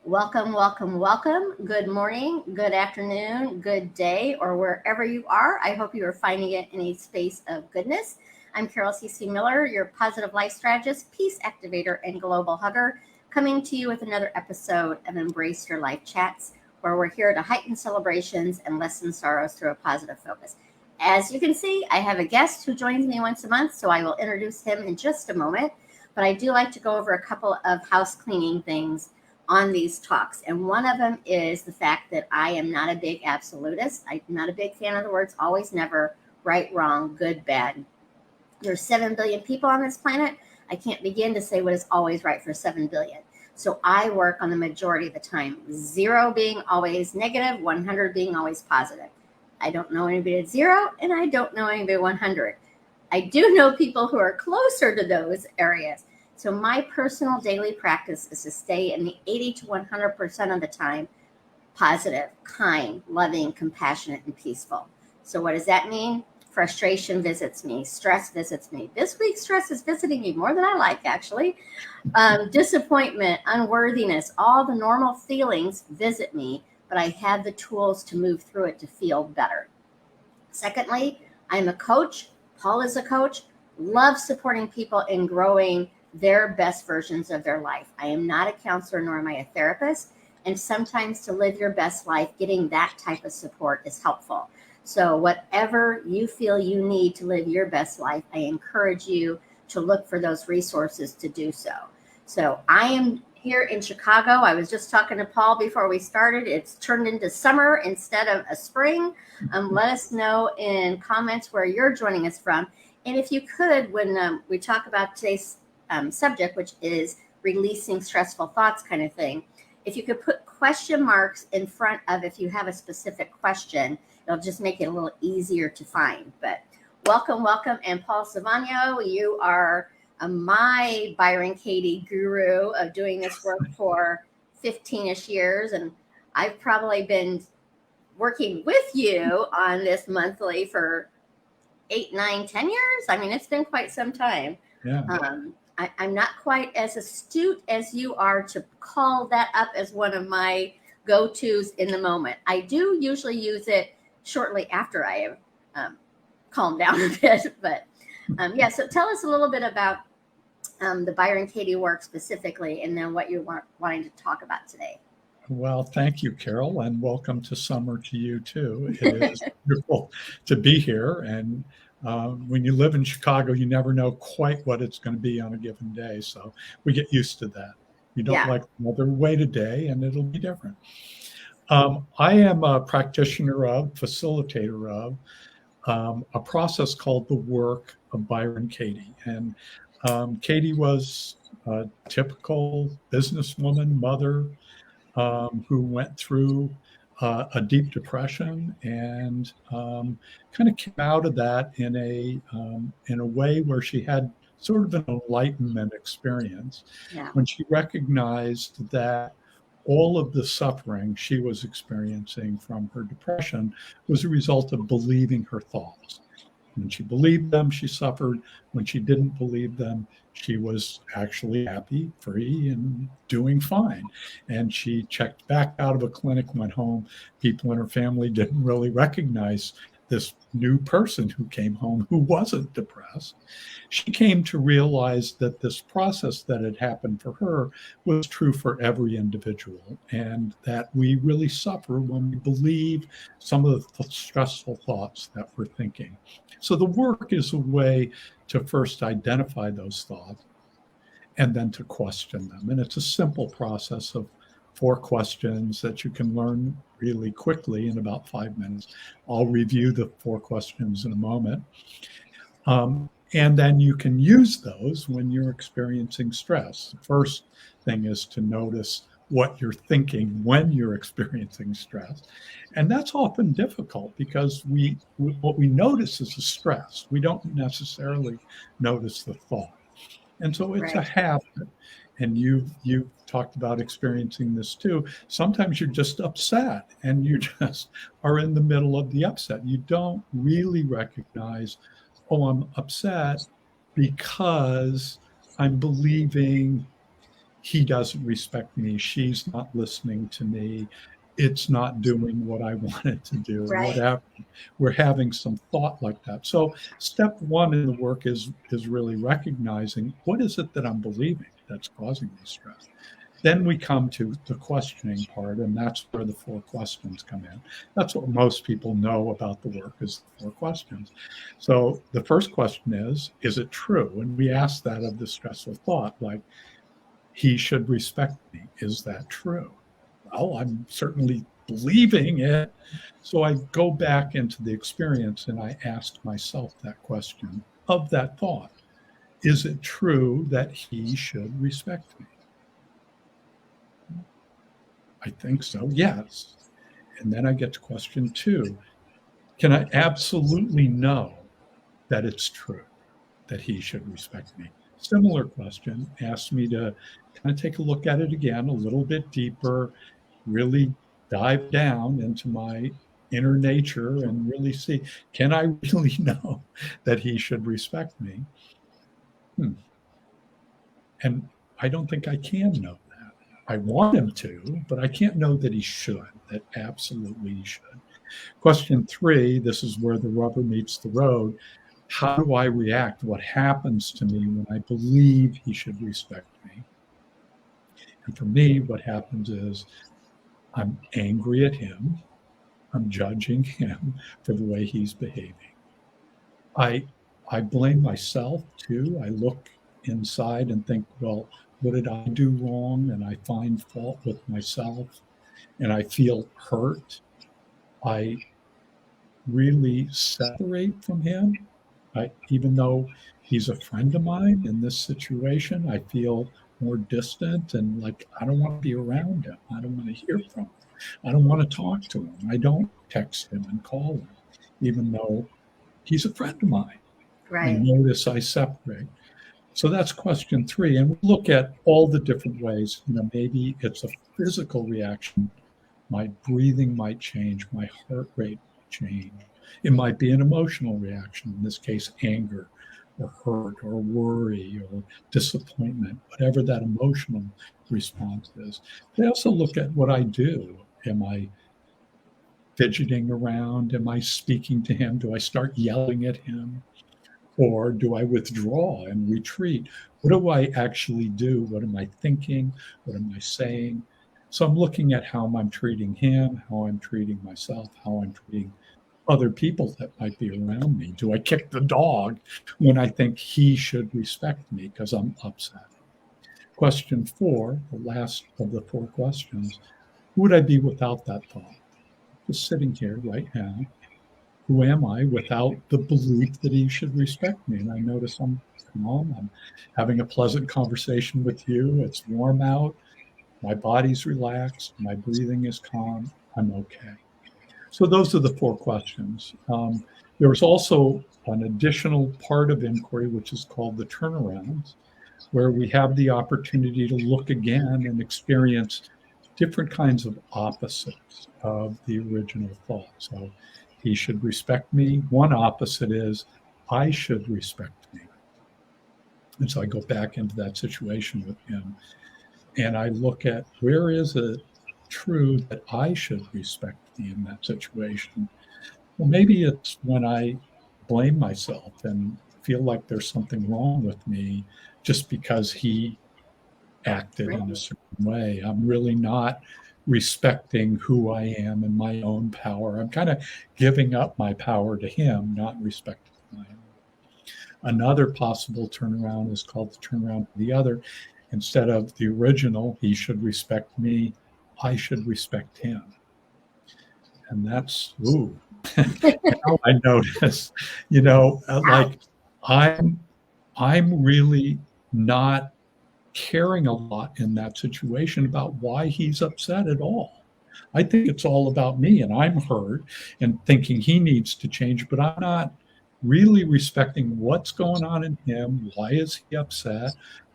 Welcome, welcome, welcome. Good morning, good afternoon, good day, or wherever you are. I hope you are finding it in a space of goodness. I'm Carol C.C. Miller, your positive life strategist, peace activator, and global hugger, coming to you with another episode of Embrace Your Life Chats, where we're here to heighten celebrations and lessen sorrows through a positive focus. As you can see, I have a guest who joins me once a month, so I will introduce him in just a moment. But I do like to go over a couple of house cleaning things on these talks. And one of them is the fact that I am not a big absolutist. I'm not a big fan of the words always, never, right, wrong, good, bad. There's 7 billion people on this planet. I can't begin to say what is always right for 7 billion. So I work on the majority of the time, 0 being always negative, 100 being always positive. I don't know anybody at 0, and I don't know anybody at 100. I do know people who are closer to those areas. So my personal daily practice is to stay in the 80 to 100% of the time positive, kind, loving, compassionate, and peaceful. So what does that mean? Frustration visits me. Stress visits me. This week, stress is visiting me more than I like, actually. Disappointment, unworthiness, all the normal feelings visit me, but I have the tools to move through it to feel better. Secondly, I'm a coach. Paul is a coach. Love supporting people in growing their best versions of their life. I am not a counselor, nor am I a therapist. And sometimes to live your best life, getting that type of support is helpful. So whatever you feel you need to live your best life, I encourage you to look for those resources to do so. So I am here in Chicago. I was just talking to Paul before we started. It's turned into summer instead of a spring. Let us know in comments where you're joining us from. And if you could, when we talk about today's subject, which is releasing stressful thoughts kind of thing, if you could put question marks in front of if you have a specific question, it'll just make it a little easier to find. But welcome, welcome. And Paul Zavagno, you are my Byron Katie guru of doing this work for 15-ish years. And I've probably been working with you on this monthly for 8, 9, 10 years. I mean, it's been quite some time. Yeah. I'm not quite as astute as you are to call that up as one of my go-tos in the moment. I do usually use it shortly after I have calmed down a bit. But yeah, so tell us a little bit about the Byron Katie work specifically, and then what you're wanting to talk about today. Well, thank you, Carol, and welcome to summer to you too. It is wonderful to be here. And when you live in Chicago, you never know quite what it's going to be on a given day. So we get used to that. You don't like another way today, and it'll be different. I am a practitioner of, facilitator of a process called the work of Byron Katie. And Katie was a typical businesswoman, mother, who went through a deep depression and kind of came out of that in a way where she had sort of an enlightenment experience when she recognized that all of the suffering she was experiencing from her depression was a result of believing her thoughts. When she believed them, she suffered. When she didn't believe them, she was actually happy, free, and doing fine. And she checked back out of a clinic, went home. People in her family didn't really recognize this new person who came home who wasn't depressed. She came to realize that this process that had happened for her was true for every individual, and that we really suffer when we believe some of the stressful thoughts that we're thinking. So the work is a way to first identify those thoughts and then to question them. And it's a simple process of 4 questions that you can learn really quickly in about 5 minutes. I'll review the 4 questions in a moment. And then you can use those when you're experiencing stress. The first thing is to notice what you're thinking when you're experiencing stress. And that's often difficult because what we notice is the stress. We don't necessarily notice the thought. And so it's a habit. And you've talked about experiencing this too. Sometimes you're just upset and you just are in the middle of the upset. You don't really recognize, oh, I'm upset because I'm believing he doesn't respect me, she's not listening to me, it's not doing what I want it to do, Right. whatever. We're having some thought like that. So step one in the work is really recognizing what is it that I'm believing that's causing me stress. Then we come to the questioning part, and that's where the 4 questions come in. That's what most people know about the work is the 4 questions. So the first question is it true? And we ask that of the stressful thought, like, he should respect me. Is that true? Well, I'm certainly believing it. So I go back into the experience and I ask myself that question of that thought. Is it true that he should respect me? I think so, yes. And then I get to question 2. Can I absolutely know that it's true that he should respect me? Similar question asks me to kind of take a look at it again a little bit deeper, really dive down into my inner nature and really see, can I really know that he should respect me? And I don't think I can know that. I want him to, but I can't know that he should, that absolutely he should. Question 3, this is where the rubber meets the road. How do I react? What happens to me when I believe he should respect me? And for me, what happens is I'm angry at him. I'm judging him for the way he's behaving. I blame myself too. I look inside and think, well, what did I do wrong? And I find fault with myself and I feel hurt. I really separate from him. Even though he's a friend of mine in this situation, I feel more distant and like I don't want to be around him. I don't want to hear from him. I don't want to talk to him. I don't text him and call him, even though he's a friend of mine. Right. And notice I separate. So that's question 3. And we look at all the different ways. Maybe it's a physical reaction. My breathing might change. My heart rate might change. It might be an emotional reaction, in this case, anger or hurt or worry or disappointment, whatever that emotional response is. They also look at what I do. Am I fidgeting around? Am I speaking to him? Do I start yelling at him? Or do I withdraw and retreat? What do I actually do? What am I thinking? What am I saying? So I'm looking at how I'm treating him, how I'm treating myself, how I'm treating other people that might be around me. Do I kick the dog when I think he should respect me because I'm upset? Question 4, the last of the 4 questions, who would I be without that thought? Just sitting here right now. Who am I without the belief that he should respect me? And I notice I'm calm. I'm having a pleasant conversation with you. It's warm out. My body's relaxed. My breathing is calm. I'm okay. So those are the 4 questions. There was also an additional part of inquiry, which is called the turnarounds, where we have the opportunity to look again and experience different kinds of opposites of the original thought. So he should respect me. One opposite is I should respect me. And so I go back into that situation with him and I look at where is it true that I should respect me in that situation? Well, maybe it's when I blame myself and feel like there's something wrong with me just because he acted in a certain way. I'm really not respecting who I am and my own power. I'm kind of giving up my power to him, not respecting my own. Another possible turnaround is called the turnaround to the other. Instead of the original, he should respect me, I should respect him. And that's, ooh, now I notice, like I'm really not caring a lot in that situation about why he's upset at all. I think it's all about me and I'm hurt and thinking he needs to change, but I'm not really respecting what's going on in him. Why is he upset?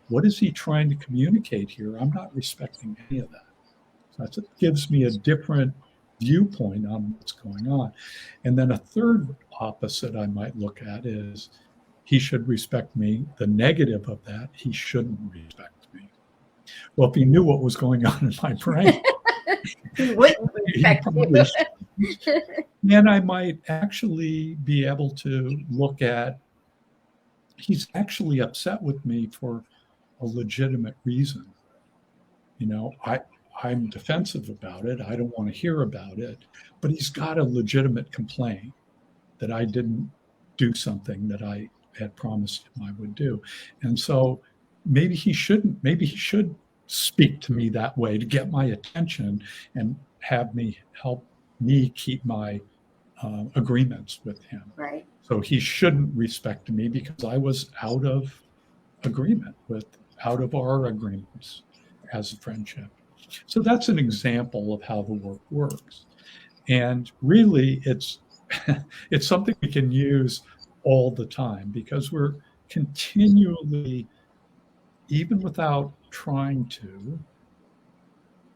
What is he trying to communicate here? I'm not respecting any of that. So that gives me a different viewpoint on what's going on. And then a third opposite I might look at is he should respect me. The negative of that, he shouldn't respect me. Well, if he knew what was going on in my brain, He wouldn't he respect probably you. shouldn't. And I might actually be able to look at, he's actually upset with me for a legitimate reason. You know, I'm defensive about it. I don't want to hear about it, but he's got a legitimate complaint that I didn't do something that I had promised him I would do. And so maybe he shouldn't, maybe he should speak to me that way to get my attention and have me help me keep my agreements with him. Right. So he shouldn't respect me because I was out of our agreements as a friendship. So that's an example of how the work works. And really it's it's something we can use all the time because we're continually, even without trying to,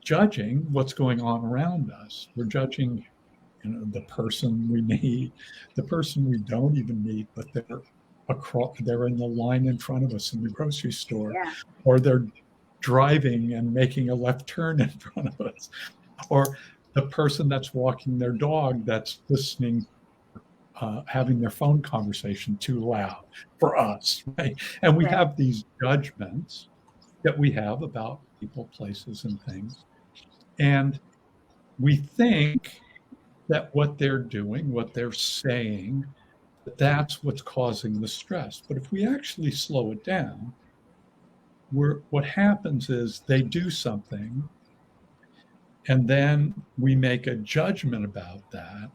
judging what's going on around us. We're judging, the person we meet, the person we don't even meet, but they're in the line in front of us in the grocery store, Yeah. or they're driving and making a left turn in front of us, or the person that's walking their dog that's listening, having their phone conversation too loud for us, right? And we Right. have these judgments that we have about people, places, and things. And we think that what they're doing, what they're saying, that's what's causing the stress. But if we actually slow it down, what happens is they do something, and then we make a judgment about that,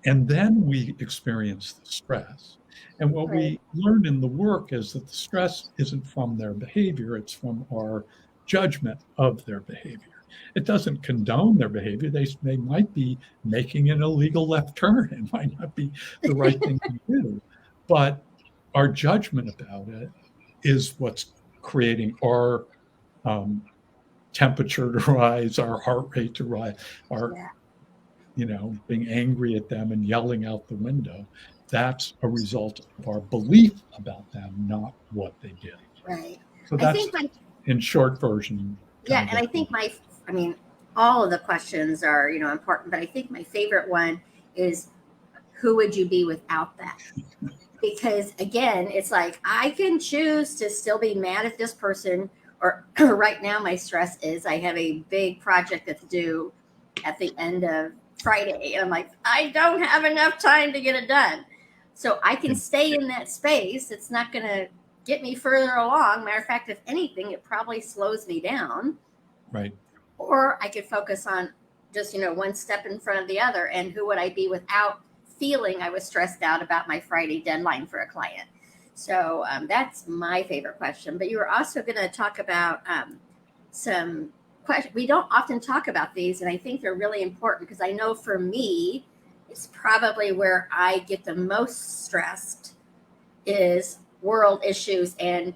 and then we experience the stress. And what Right. we learn in the work is that the stress isn't from their behavior, it's from our judgment of their behavior. It doesn't condone their behavior. They might be making an illegal left turn. It might not be the right thing to do. But our judgment about it is what's creating our temperature to rise, our heart rate to rise, our being angry at them and yelling out the window. That's a result of our belief about them, not what they did. Right. So that's, in short version. Yeah, and I think all of the questions are, important, but I think my favorite one is, who would you be without that? Because again, it's like, I can choose to still be mad at this person, or right now my stress is I have a big project that's due at the end of Friday, and I'm like, I don't have enough time to get it done. So I can stay in that space. It's not going to get me further along. Matter of fact, if anything, it probably slows me down. Right. Or I could focus on just, one step in front of the other. And who would I be without feeling I was stressed out about my Friday deadline for a client? So that's my favorite question. But you were also going to talk about some questions. We don't often talk about these, and I think they're really important because I know for me, it's probably where I get the most stressed is world issues and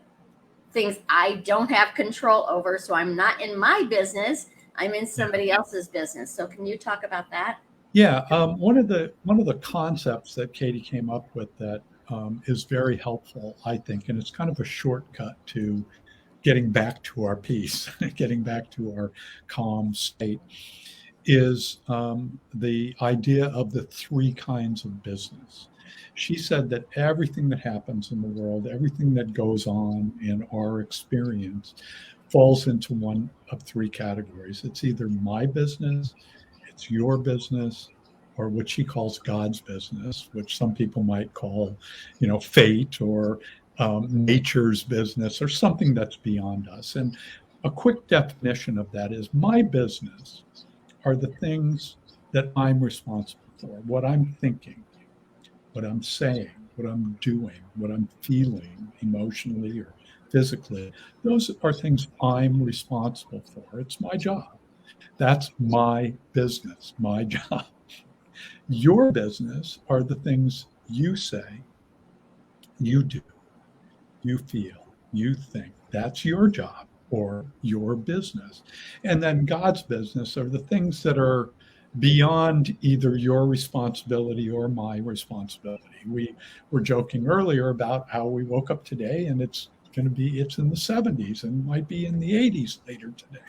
things I don't have control over. So I'm not in my business. I'm in somebody else's business. So can you talk about that? Yeah. One of the concepts that Katie came up with that is very helpful, I think, and it's kind of a shortcut to getting back to our peace, getting back to our calm state, is the idea of the three kinds of business. She said that everything that happens in the world, everything that goes on in our experience, falls into one of three categories. It's either my business, it's your business, or what she calls God's business, which some people might call, fate, or nature's business, or something that's beyond us. And a quick definition of that is, my business are the things that I'm responsible for, what I'm thinking, what I'm saying, what I'm doing, what I'm feeling emotionally or physically. Those are things I'm responsible for. It's my job. That's my business, my job. Your business are the things you say, you do, you feel, you think. That's your job or your business. And then God's business are the things that are beyond either your responsibility or my responsibility. We were joking earlier about how we woke up today and it's going to be, it's in the 70s and might be in the 80s later today.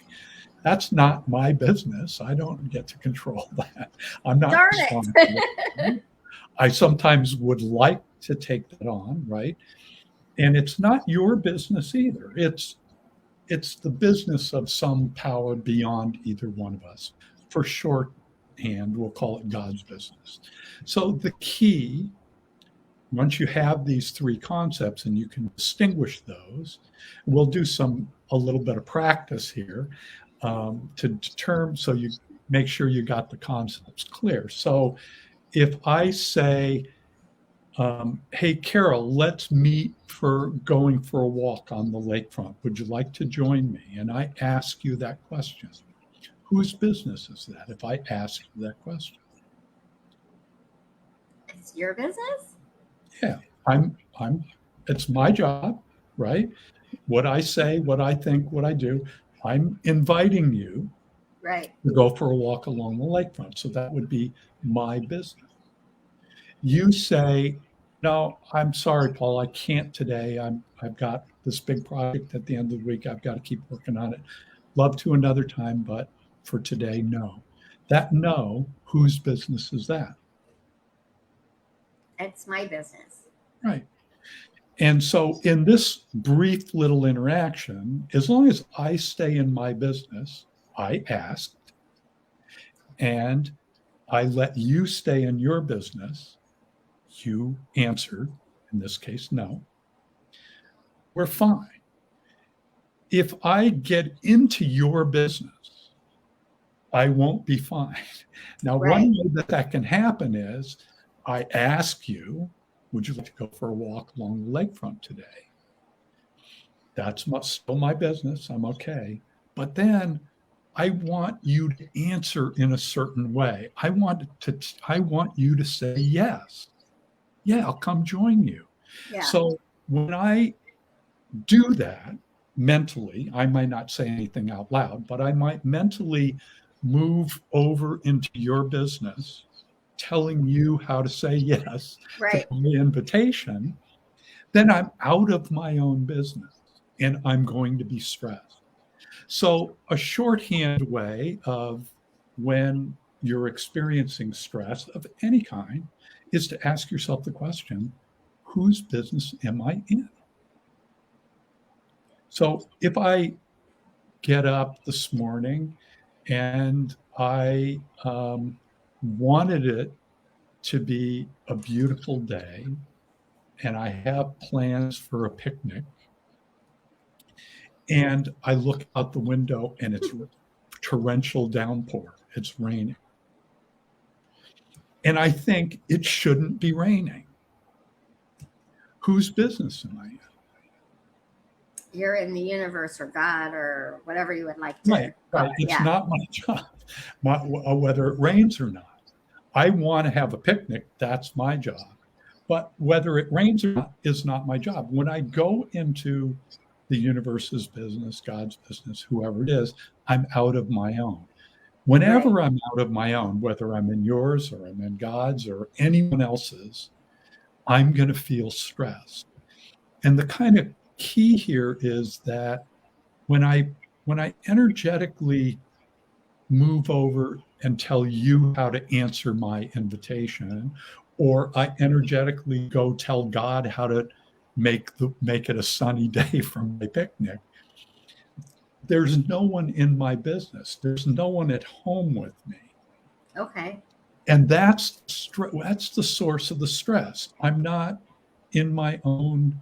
That's not my business. I don't get to control that. I'm not Darn responsible. it. I sometimes would like to take that on, right? And it's not your business either. It's the business of some power beyond either one of us. For shorthand, we'll call it God's business. So the key, once you have these three concepts and you can distinguish those, we'll do a little bit of practice here to determine, so you make sure you got the concepts clear. So if I say, hey, Carol, let's meet for going for a walk on the lakefront. Would you like to join me? And I ask you that question. Whose business is that if I ask you that question? It's your business? Yeah, it's my job, right? What I say, what I think, what I do, I'm inviting you Right. to go for a walk along the lakefront. So that would be my business. You say, no, I'm sorry, Paul, I can't today. I've got this big project at the end of the week. I've got to keep working on it. Love to another time, but for today, no. That no, whose business is that? It's my business. Right. And so in this brief little interaction, as long as I stay in my business, I asked, and I let you stay in your business, you answered, in this case, no, we're fine. If I get into your business, I won't be fine. Now, Right. one way that can happen is I ask you, would you like to go for a walk along the lakefront today? That's still my business. I'm okay. But then I want you to answer in a certain way. I want you to say yes. Yeah, I'll come join you. Yeah. So when I do that mentally, I might not say anything out loud, but I might mentally move over into your business, telling you how to say yes Right. to my invitation. Then I'm out of my own business and I'm going to be stressed. So a shorthand way of when you're experiencing stress of any kind is to ask yourself the question, whose business am I in? So if I get up this morning and I wanted it to be a beautiful day and I have plans for a picnic, and I look out the window and it's torrential downpour, it's raining, and I think it shouldn't be raining. Whose business am I in? You're in the universe or God or whatever you would like to. Right. It's not my job, whether it rains or not. I want to have a picnic. That's my job. But whether it rains or not is not my job. When I go into the universe's business, God's business, whoever it is, I'm out of my own. Whenever Right. I'm out of my own, whether I'm in yours or I'm in God's or anyone else's, I'm going to feel stressed. And the kind of key here is that when I energetically move over and tell you how to answer my invitation, or I energetically go tell God how to make it a sunny day for my picnic, there's no one in my business. There's no one at home with me. Okay. And that's the source of the stress. I'm not in my own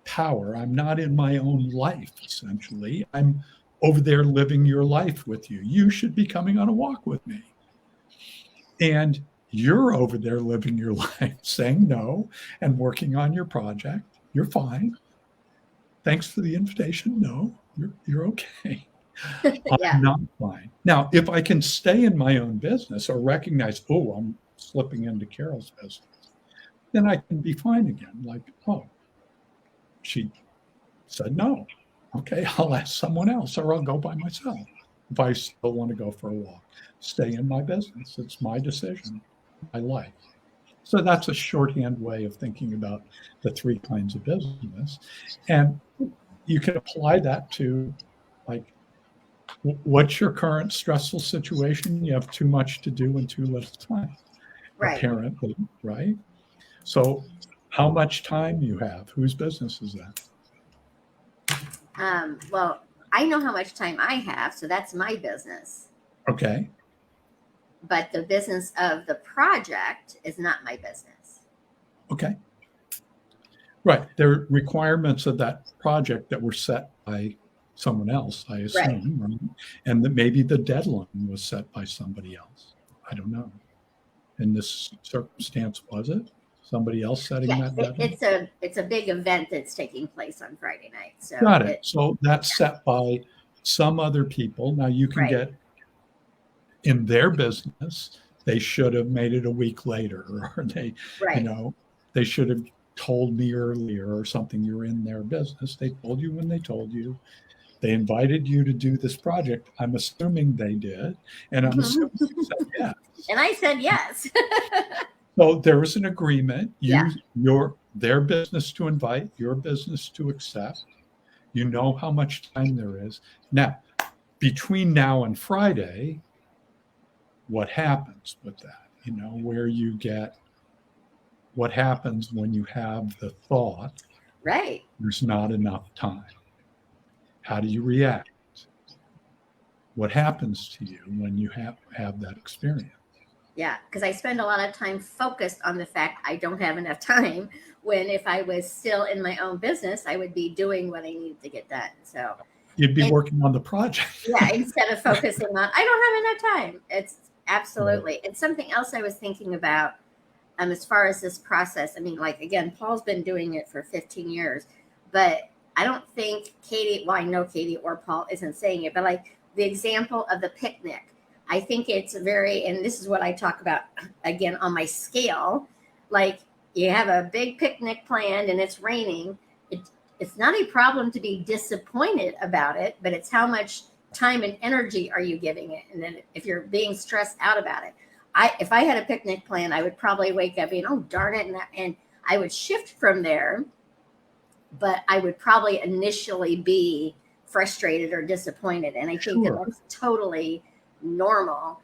power. I'm not in my own life, essentially. I'm over there living your life with you. You should be coming on a walk with me. And you're over there living your life, saying no and working on your project. You're fine. Thanks for the invitation. No, you're okay. Yeah. I'm not fine. Now, if I can stay in my own business or recognize, oh, I'm slipping into Carol's business, then I can be fine again. Like, oh, she said no. Okay, I'll ask someone else or I'll go by myself if I still want to go for a walk. Stay in my business. It's my decision, my life. So that's a shorthand way of thinking about the three kinds of business. And you can apply that to, like, what's your current stressful situation? You have too much to do and too little time, Right. apparently, right? So how much time you have? Whose business is that? Well, I know how much time I have, so that's my business. Okay. But the business of the project is not my business. Okay. Right. There are requirements of that project that were set by someone else, I assume, right? And that maybe the deadline was set by somebody else. I don't know. In this circumstance, was it somebody else setting Yeah, that deadline? it's a big event that's taking place on Friday night. So Got it. So that's set by some other people. Now you can right, get in their business, they should have made it a week later, or you right. know, they should have told me earlier or something. You're in their business. They told you when they told you. They invited you to do this project. I'm assuming they did. And I'm assuming Mhm. you said yes. And I said yes. So there was an agreement. Yeah, Their business to invite, your business to accept. You know how much time there is. Now, between now and Friday, what happens with that? Where you get what happens when you have the thought right. there's not enough time. How do you react? What happens to you when you have that experience? Yeah, because I spend a lot of time focused on the fact I don't have enough time. When if I was still in my own business, I would be doing what I needed to get done. So, You'd be and working on the project. yeah, instead of focusing on I don't have enough time. It's Right. absolutely. And something else I was thinking about, as far as this process. I mean, like again, Paul's been doing it for 15 years, but I don't think Katie. Well, I know Katie or Paul isn't saying it, but like the example of the picnic, I think it's very. And this is what I talk about again on my scale. Like you have a big picnic planned and it's raining. It, it's not a problem to be disappointed about it, but it's how much time and energy are you giving it, and then if you're being stressed out about it. If I had a picnic plan, I would probably wake up being, oh darn it, and I would shift from there, but I would probably initially be frustrated or disappointed, and I think that Sure. that's totally normal.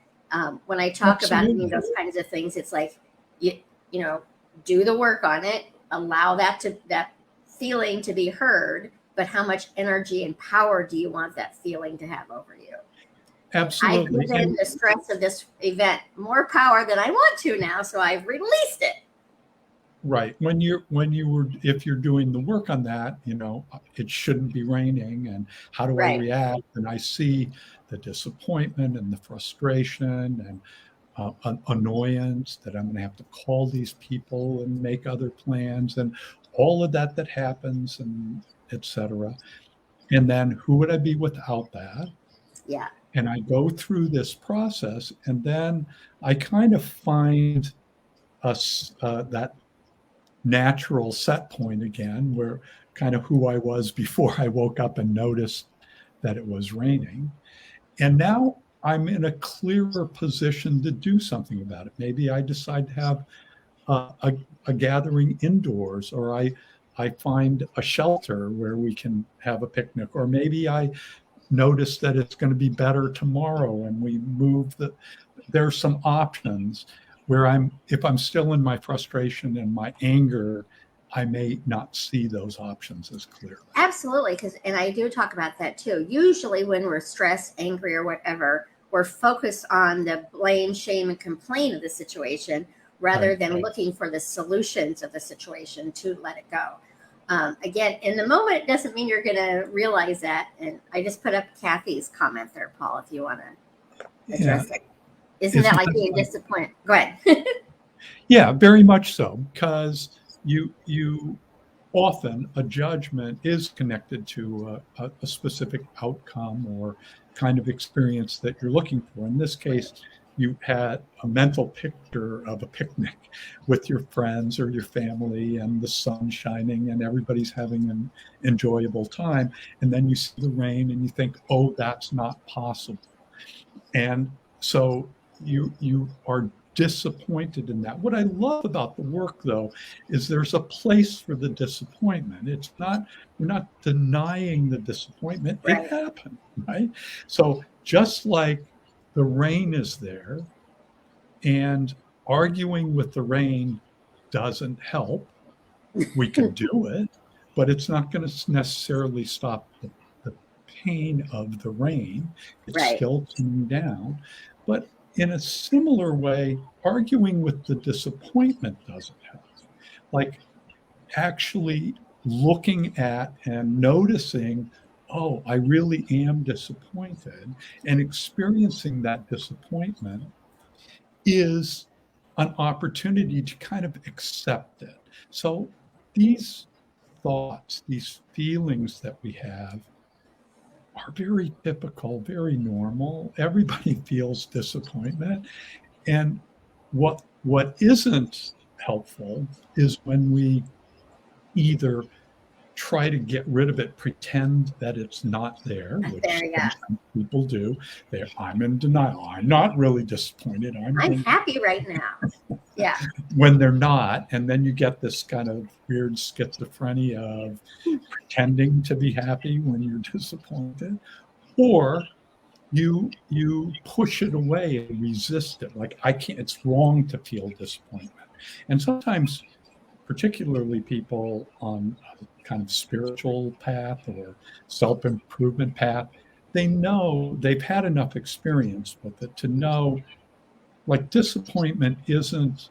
When I talk about Absolutely. those kinds of things, it's like you know do the work on it, allow that feeling to be heard, but how much energy and power do you want that feeling to have over you? I've Absolutely. given the stress of this event more power than I want to now, so I've released it. Right. If you're doing the work on that, it shouldn't be raining, and how do I Right. react? And I see the disappointment and the frustration and annoyance that I'm going to have to call these people and make other plans and all of that happens, and etc. And then who would I be without that? Yeah. And I go through this process, and then I kind of find that natural set point again, where kind of who I was before I woke up and noticed that it was raining. And now I'm in a clearer position to do something about it. Maybe I decide to have a gathering indoors, or I find a shelter where we can have a picnic, or maybe I notice that it's going to be better tomorrow and we move there's some options where if I'm still in my frustration and my anger, I may not see those options as clearly. Absolutely. And I do talk about that too. Usually, when we're stressed, angry, or whatever, we're focused on the blame, shame, and complaint of the situation rather Right. than looking for the solutions of the situation to let it go. Again, in the moment, it doesn't mean you're going to realize that. And I just put up Kathy's comment there, Paul, if you want to address it. Isn't that like being disappointed? Go ahead. Yeah, very much so, because you often a judgment is connected to a specific outcome or kind of experience that you're looking for. In this case, you had a mental picture of a picnic with your friends or your family and the sun shining and everybody's having an enjoyable time. And then you see the rain and you think, oh, that's not possible. And so you are disappointed in that. What I love about the work, though, is there's a place for the disappointment. It's not, we're not denying the disappointment. It Right. happened, right? So just like the rain is there, and arguing with the rain doesn't help, we can do it, but it's not going to necessarily stop the pain of the rain. It's Right. still coming down. But in a similar way, arguing with the disappointment doesn't help. Like actually looking at and noticing, oh, I really am disappointed, and experiencing that disappointment is an opportunity to kind of accept it. So these thoughts, these feelings that we have are very typical, very normal. Everybody feels disappointment. And what isn't helpful is when we either try to get rid of it, pretend that it's not there, which There you go. sometimes people do. I'm in denial. I'm not really disappointed. I'm happy right now. Yeah. When they're not, and then you get this kind of weird schizophrenia of pretending to be happy when you're disappointed, or you push it away and resist it. Like, I can't, it's wrong to feel disappointment. And sometimes, particularly people on a kind of spiritual path or self-improvement path, they know, they've had enough experience with it to know, like, disappointment isn't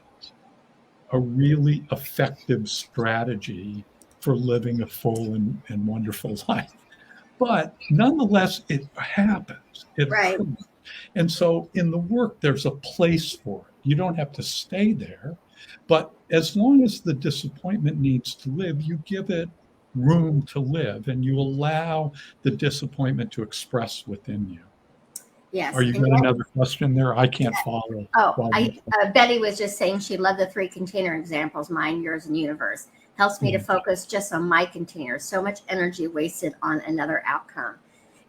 a really effective strategy for living a full and wonderful life. But nonetheless, it happens. It Right. occurs. And so in the work, there's a place for it. You don't have to stay there. But as long as the disappointment needs to live, you give it room to live, and you allow the disappointment to express within you. Yes. Are you got another question there? I can't follow. Oh, Betty was just saying she loved the 3 container examples, mine, yours, and universe. Helps me to focus just on my container. So much energy wasted on another outcome.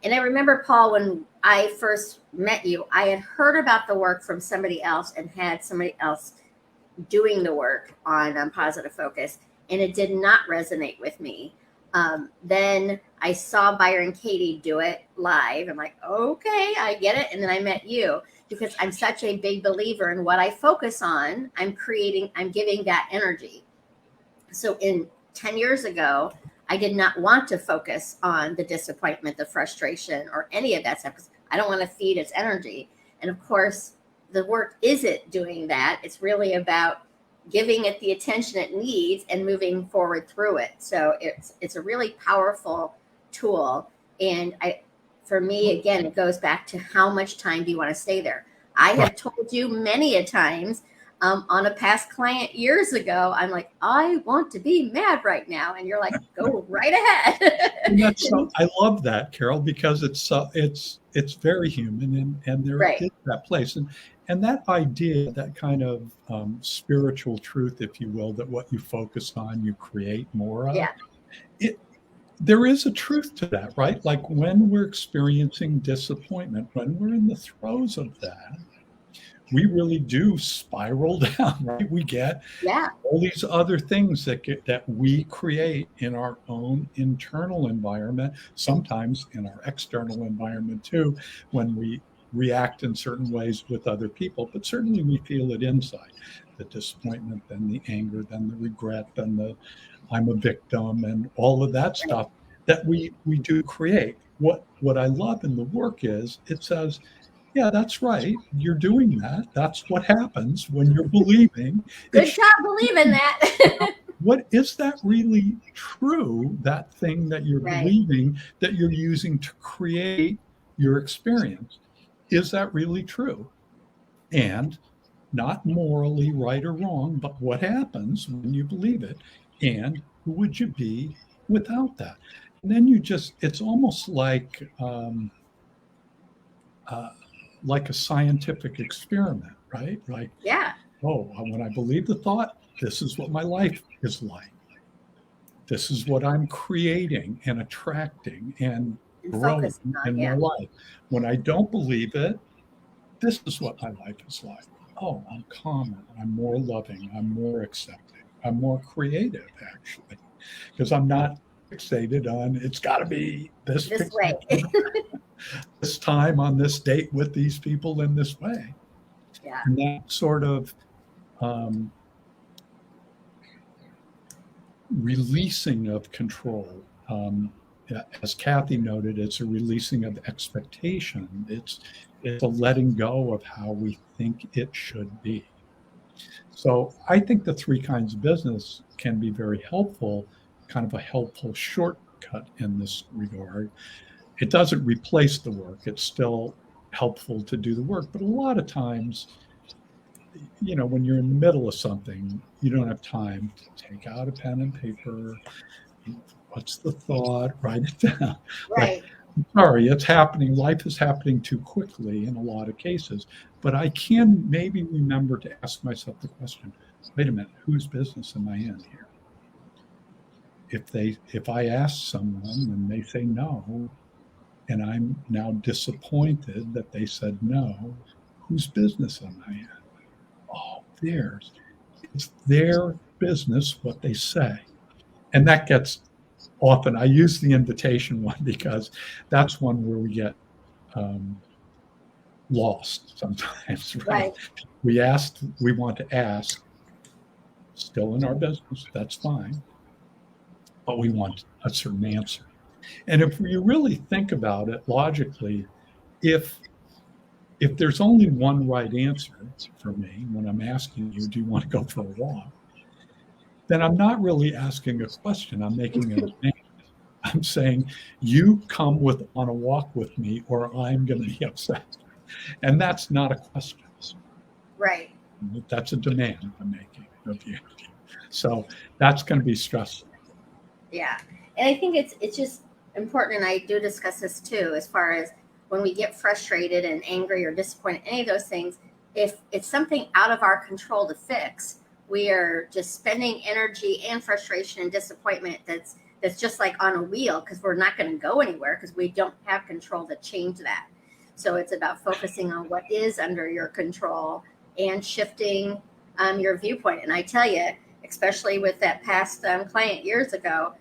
And I remember, Paul, when I first met you, I had heard about the work from somebody else and had somebody else doing the work on positive focus, and it did not resonate with me. Then I saw Byron Katie do it live. I'm like, okay, I get it. And then I met you, because I'm such a big believer in what I focus on. I'm giving that energy. So 10 years ago, I did not want to focus on the disappointment, the frustration, or any of that stuff, because I don't want to feed its energy. And of course, the work isn't doing that. It's really about giving it the attention it needs and moving forward through it. So it's a really powerful tool. And for me, again, it goes back to how much time do you want to stay there? I have told you many a times, on a past client years ago, I'm like, I want to be mad right now. And you're like, go right ahead. And I love that, Carol, because it's very human, and there is that place. And that idea, that kind of spiritual truth, if you will, that what you focus on, you create more of. Yeah. There is a truth to that, right? Like when we're experiencing disappointment, when we're in the throes of that, we really do spiral down, right? We get all these other things that we create in our own internal environment, sometimes in our external environment too, when we react in certain ways with other people, but certainly we feel it inside. The disappointment, then the anger, then the regret, then the I'm a victim, and all of that stuff that we do create. What I love in the work is it says, yeah, that's right. You're doing that. That's what happens when you're believing. Good job believing that. What is that really true? That thing that you're believing, that you're using to create your experience. Is that really true? And not morally right or wrong, but what happens when you believe it? And who would you be without that? And then it's almost like a scientific experiment, right? Like, when I believe the thought, this is what my life is like. This is what I'm creating and attracting and growing in my life. When I don't believe it, this is what my life is like. oh, I'm calmer, I'm more loving, I'm more accepting, I'm more creative, actually, because I'm not fixated on it's got to be this This way. particular this time on this date with these people in this way. Yeah. And that sort of um, releasing of control. As Kathy noted, it's a releasing of expectation. It's a letting go of how we think it should be. So I think the three kinds of business can be very helpful, kind of a helpful shortcut in this regard. It doesn't replace the work. It's still helpful to do the work, but a lot of times, when you're in the middle of something, you don't have time to take out a pen and paper. What's the thought? Write it down. Like, Right. sorry, it's happening. Life is happening too quickly in a lot of cases. But I can maybe remember to ask myself the question, wait a minute, whose business am I in here? If I ask someone and they say no, and I'm now disappointed that they said no, whose business am I in? Oh, theirs. It's their business what they say. And that gets often, I use the invitation one because that's one where we get lost sometimes, right? Right. We want to ask, still in our business, that's fine, but we want a certain answer. And if you really think about it logically, if there's only one right answer for me when I'm asking you, do you want to go for a walk? Then I'm not really asking a question. I'm making a demand. I'm saying, you come on a walk with me, or I'm going to be upset. And that's not a question. Right. That's a demand I'm making of you. So that's going to be stressful. Yeah. And I think it's just important, and I do discuss this too, as far as when we get frustrated and angry or disappointed, any of those things, if it's something out of our control to fix, we are just spending energy and frustration and disappointment that's just like on a wheel, because we're not going to go anywhere because we don't have control to change that. So it's about focusing on what is under your control and shifting your viewpoint. And I tell you, especially with that past client years ago,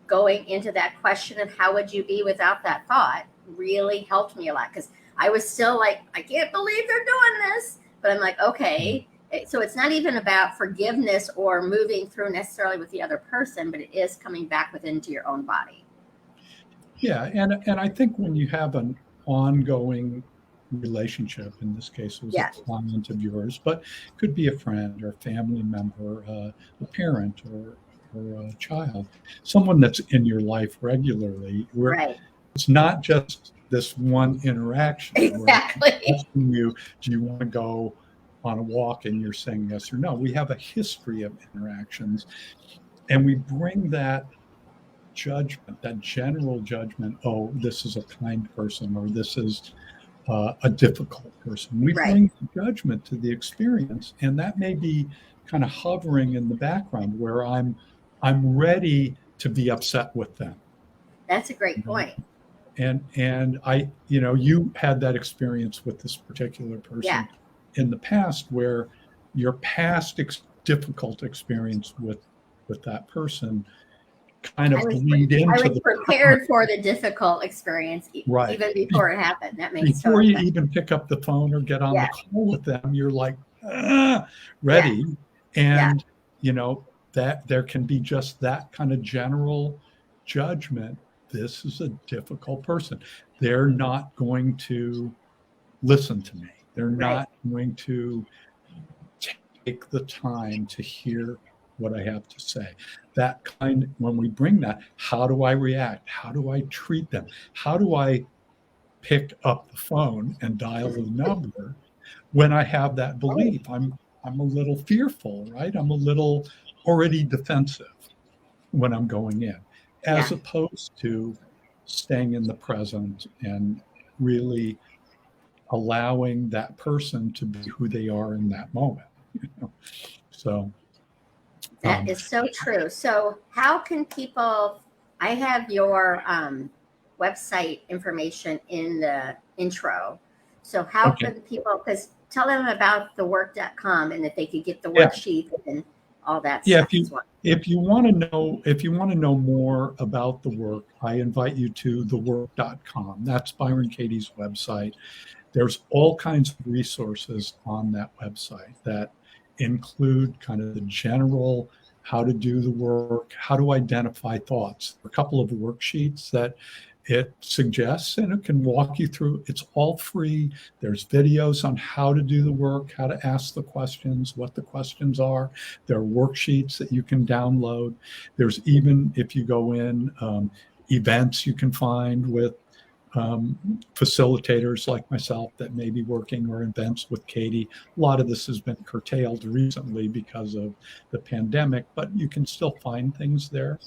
going into that question of how would you be without that thought really helped me a lot, because I was still like, I can't believe they're doing this. But I'm like, okay. So it's not even about forgiveness or moving through necessarily with the other person, but it is coming back within to your own body. Yeah. And I think when you have an ongoing relationship, in this case, it was a Yeah. client of yours, but could be a friend or a family member, a parent or a child, someone that's in your life regularly, where Right. it's not just this one interaction where I'm Exactly. asking you, do you want to go on a walk, and you're saying yes or no. We have a history of interactions, and we bring that judgment, that general judgment, oh, this is a kind person, or this is a difficult person. We Right. bring judgment to the experience, and that may be kind of hovering in the background where I'm ready to be upset with them. That's a great You know? point. And I, you had that experience with this particular Yeah. person in the past, where your past difficult experience with that person kind I of was bleed I into was the current. prepared for the difficult experience Right. even before it happened. That makes Before total you sense. even pick up the phone or get on the Yeah. call with them, you're like, Yeah. ready. Yeah. And, that there can be just that kind of general judgment. This is a difficult person. They're not going to listen to me. They're Right. not going to take the time to hear what I have to say. When we bring that, how do I react? How do I treat them? How do I pick up the phone and dial the number when I have that Oh, belief? I'm a little fearful, right? I'm a little already defensive when I'm going in, as yeah. opposed to staying in the present and really allowing that person to be who they are in that moment. So, That um, is so true. So, how can people? I have your website information in the intro. So, how okay. can people? Because tell them about thework.com and if they could get the Yeah. worksheet and all that Yeah, stuff as well. if you want to know more about the work, I invite you to thework.com. That's Byron Katie's website. There's all kinds of resources on that website that include kind of the general how to do the work, how to identify thoughts. A couple of worksheets that it suggests, and it can walk you through. It's all free. There's videos on how to do the work, how to ask the questions, what the questions are. There are worksheets that you can download. There's even, if you go in, events you can find with facilitators like myself that may be working, or events with Katie. A lot of this has been curtailed recently because of the pandemic, but you can still find things there.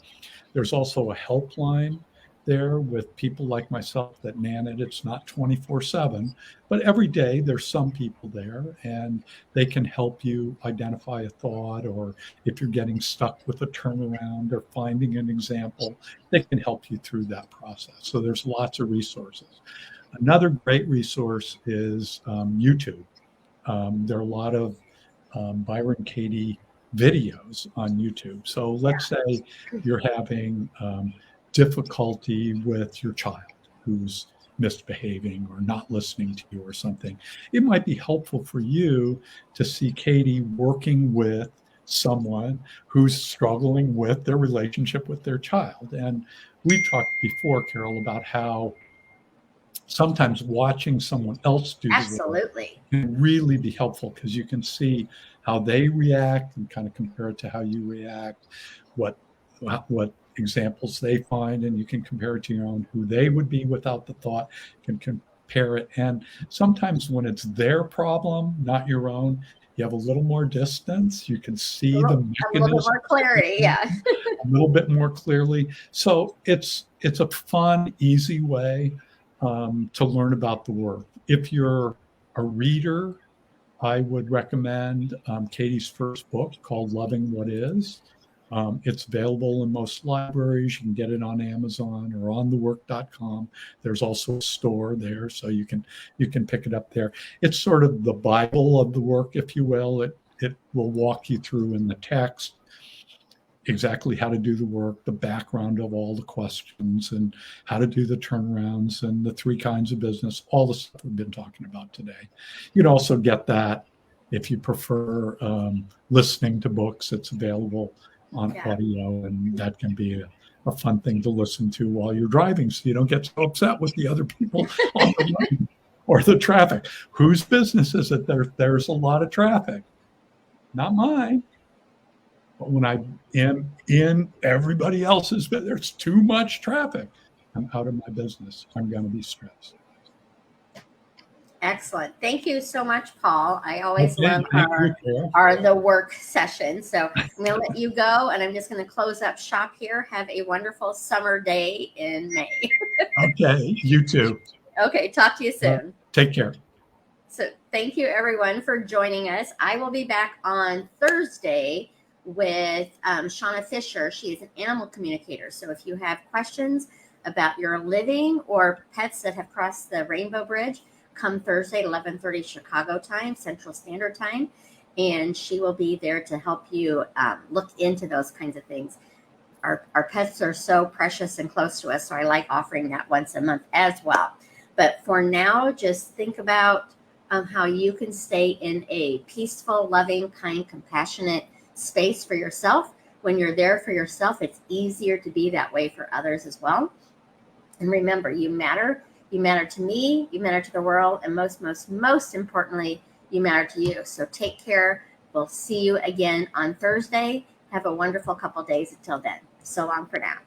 There's also a helpline there with people like myself that man it. It's not 24/7, but every day there's some people there and they can help you identify a thought, or if you're getting stuck with a turnaround or finding an example, they can help you through that process. So there's lots of resources. Another great resource is YouTube. There are a lot of Byron Katie videos on YouTube. So let's say you're having difficulty with your child who's misbehaving or not listening to you or something. It might be helpful for you to see Katie working with someone who's struggling with their relationship with their child. And we've talked before, Carol, about how sometimes watching someone else do the work Absolutely. can really be helpful, because you can see how they react and kind of compare it to how you react, what examples they find, and you can compare it to your own, who they would be without the thought, can compare it. And sometimes when it's their problem, not your own, you have a little more distance. You can see the mechanism. A little bit more clarity, yeah. A little bit more clearly. So it's a fun, easy way to learn about the work. If you're a reader, I would recommend Katie's first book called Loving What Is. It's available in most libraries. You can get it on Amazon or on thework.com. There's also a store there, so you can pick it up there. It's sort of the Bible of the work, if you will. It will walk you through in the text exactly how to do the work, the background of all the questions, and how to do the turnarounds, and the 3 kinds of business, all the stuff we've been talking about today. You'd also get that if you prefer listening to books. It's available on audio, and that can be a fun thing to listen to while you're driving, so you don't get so upset with the other people on the road or the traffic. Whose business is it? There's a lot of traffic. Not mine. But when I am in everybody else's, there's too much traffic, I'm out of my business. I'm going to be stressed. Excellent. Thank you so much, Paul. I always love you, the work session. So I'm going to let you go, and I'm just going to close up shop here. Have a wonderful summer day in May. Okay, you too. Okay, talk to you soon. Take care. So thank you, everyone, for joining us. I will be back on Thursday with Shauna Fisher. She is an animal communicator. So if you have questions about your living or pets that have crossed the Rainbow Bridge, come Thursday at 11:30 Chicago time, Central Standard Time, and she will be there to help you look into those kinds of things. Our pets are so precious and close to us, so I like offering that once a month as well. But for now, just think about how you can stay in a peaceful, loving, kind, compassionate space for yourself. When you're there for yourself, it's easier to be that way for others as well. And remember, you matter. You matter to me, you matter to the world, and most importantly, you matter to you. So take care. We'll see you again on Thursday. Have a wonderful couple days until then. So long for now.